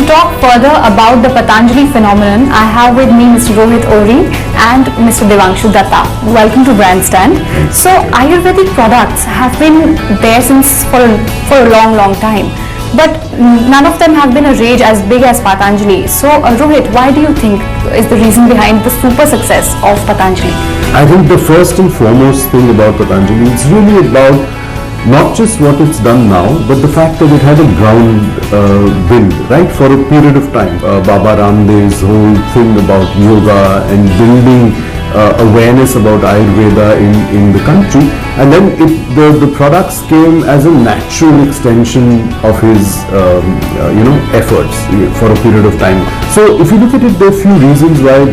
talk further about the Patanjali phenomenon, I have with me Mr. Rohit Ohri and Mr. Devanshu Datta. Welcome to Grandstand. So Ayurvedic products have been there since for a long time. But none of them have been a rage as big as Patanjali. So Rohit, why do you think is the reason behind the super success of Patanjali? I think the first and foremost thing about Patanjali is really about not just what it's done now, but the fact that it had a ground build, right, for a period of time. Baba Ramdev's whole thing about yoga and building awareness about Ayurveda in the country, and then the products came as a natural extension of his efforts for a period of time. So if you look at it, there are few reasons why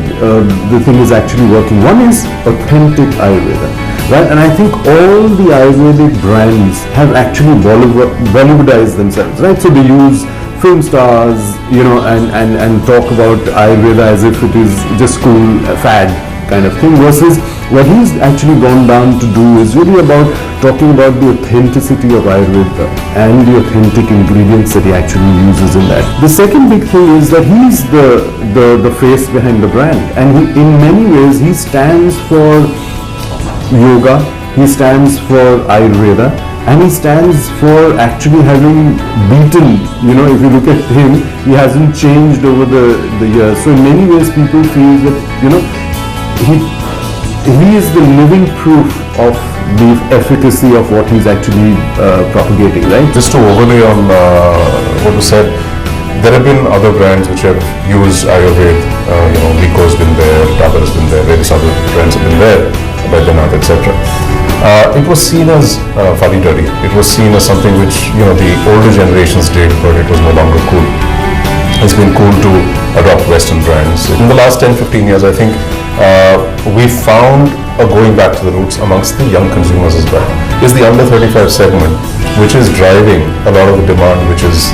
the thing is actually working. One is authentic Ayurveda. Right, and I think all the Ayurvedic brands have actually Bollywoodized themselves, right? So they use film stars, and talk about Ayurveda as if it is just cool, fad kind of thing, versus what he's actually gone down to do is really about talking about the authenticity of Ayurveda and the authentic ingredients that he actually uses in that. The second big thing is that he's the face behind the brand, and in many ways he stands for yoga, he stands for Ayurveda, and he stands for actually having beaten, if you look at him, he hasn't changed over the years. So in many ways people feel that, he is the living proof of the efficacy of what he's actually propagating, right? Just to overlay on what was said, there have been other brands which have used Ayurveda, Vico's been there, Tata has been there, various other brands have been there, Baidyanath, etc. It was seen as fuddy-duddy. It was seen as something which, the older generations did, but it was no longer cool. It's been cool to adopt Western brands. In the last 10-15 years, I think we found a going back to the roots amongst the young consumers as well. It's the under 35 segment which is driving a lot of the demand, which is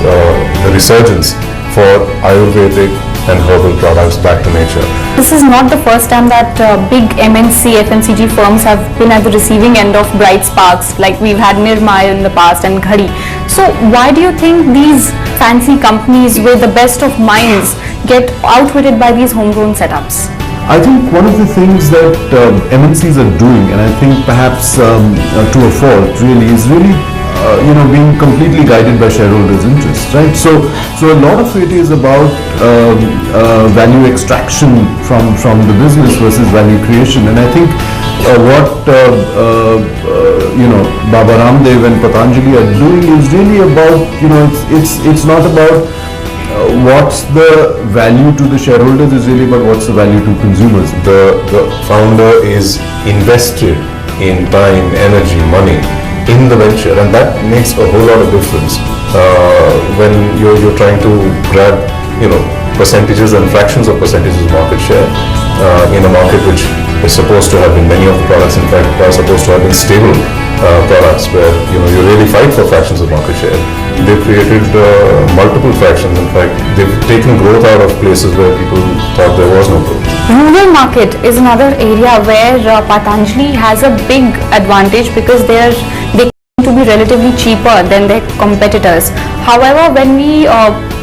the resurgence for Ayurvedic and herbal products back to nature. This is not the first time that big MNC, FMCG firms have been at the receiving end of bright sparks, like we've had Nirma in the past and Ghadi. So why do you think these fancy companies with the best of minds get outwitted by these homegrown setups? I think one of the things that MNCs are doing, and I think perhaps to a fault really, is really being completely guided by shareholders' interests, right? So a lot of it is about value extraction from the business versus value creation. And I think what Baba Ramdev and Patanjali are doing is really about, it's not about what's the value to the shareholders, is really about what's the value to consumers. The founder is invested in time, energy, money in the venture, and that makes a whole lot of difference when you're trying to grab percentages and fractions of percentages of market share in a market which is supposed to have been, many of the products in fact are supposed to have been stable products where you really fight for fractions of market share. They've created multiple fractions. In fact, they've taken growth out of places where people thought there was no growth. Rural market is another area where Patanjali has a big advantage because they claim to be relatively cheaper than their competitors. However, when we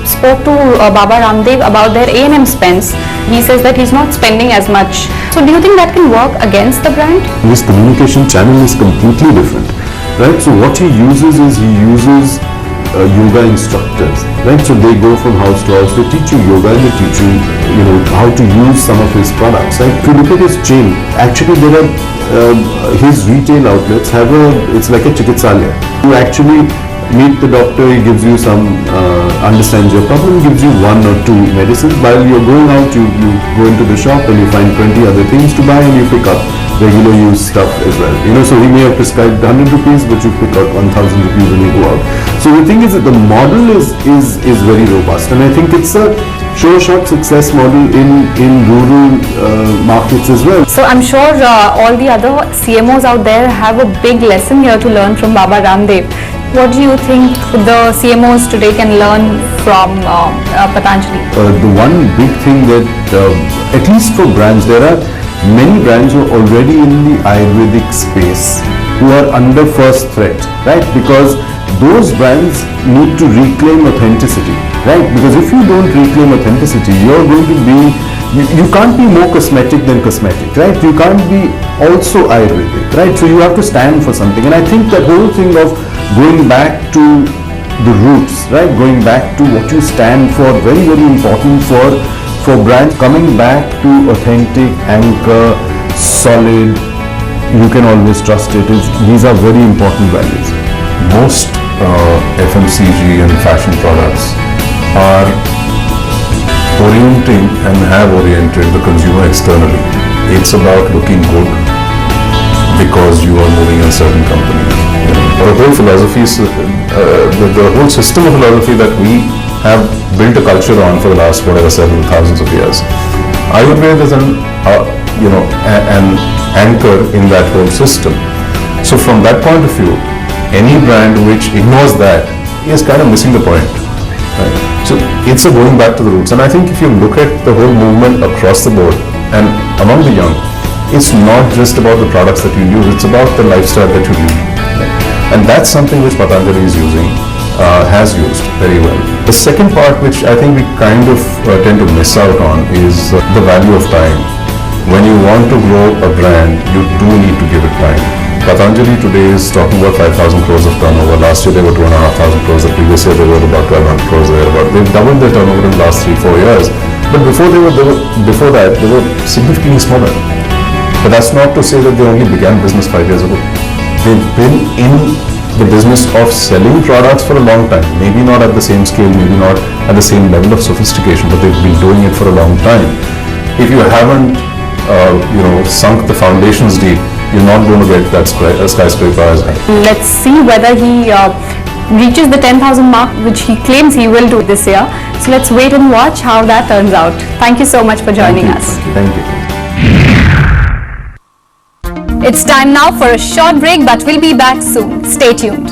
spoke to Baba Ramdev about their A&M spends, he says that he's not spending as much. So do you think that can work against the brand? His communication channel is completely different, right? So what he uses is yoga instructors, right? So they go from house to house, they teach you yoga and they teach you, how to use some of his products, right? If you look at his chain, actually there are, his retail outlets have it's like a chikitsalaya. You actually meet the doctor, he gives you some, understands your problem, gives you 1 or 2 medicines. While you're going out, you go into the shop and you find 20 other things to buy and you pick up regular use stuff as well. So he may have prescribed 100 rupees, but you pick out 1,000 rupees when you go out. So the thing is that the model is very robust, and I think it's a sure-shot success model in rural markets as well. So I'm sure all the other CMOs out there have a big lesson here to learn from Baba Ramdev. What do you think the CMOs today can learn from Patanjali? The one big thing that, at least for brands, there are many brands who are already in the Ayurvedic space who are under first threat, right? Because those brands need to reclaim authenticity. right? Because if you don't reclaim authenticity, you're going to be, you can't be more cosmetic than cosmetic, right? You can't be also Ayurvedic, right? So you have to stand for something. And I think that whole thing of going back to the roots, right? Going back to what you stand for, very, very important for brands. Coming back to authentic, anchor, solid, you can always trust it. These are very important values. Most FMCG and fashion products are orienting and have oriented the consumer externally. It's about looking good because you are moving in certain companies. The whole philosophy, the whole system of philosophy that we have built a culture on for the last several thousands of years. Ayurveda is an anchor in that whole system. So from that point of view, any brand which ignores that is kind of missing the point. Right? So it's a going back to the roots. And I think if you look at the whole movement across the board and among the young, it's not just about the products that you use, it's about the lifestyle that you lead. Right? And that's something which Patanjali is using, has used very well. The second part which I think we kind of tend to miss out on is the value of time. When you want to grow a brand, you do need to give it time. Patanjali today is talking about 5,000 crores of turnover. Last year they were 2,500 crores. The previous year they were about 1,200 crores. They've doubled their turnover in the last 3-4 years. But before that they were significantly smaller. But that's not to say that they only began business 5 years ago. They've been in the business of selling products for a long time. Maybe not at the same scale, maybe not at the same level of sophistication, but they've been doing it for a long time. If you haven't sunk the foundations deep, you're not going to get that skyscraper as high. Let's see whether he reaches the 10,000 mark, which he claims he will do this year. So let's wait and watch how that turns out. Thank you so much for joining us. Thank you. It's time now for a short break, but we'll be back soon. Stay tuned.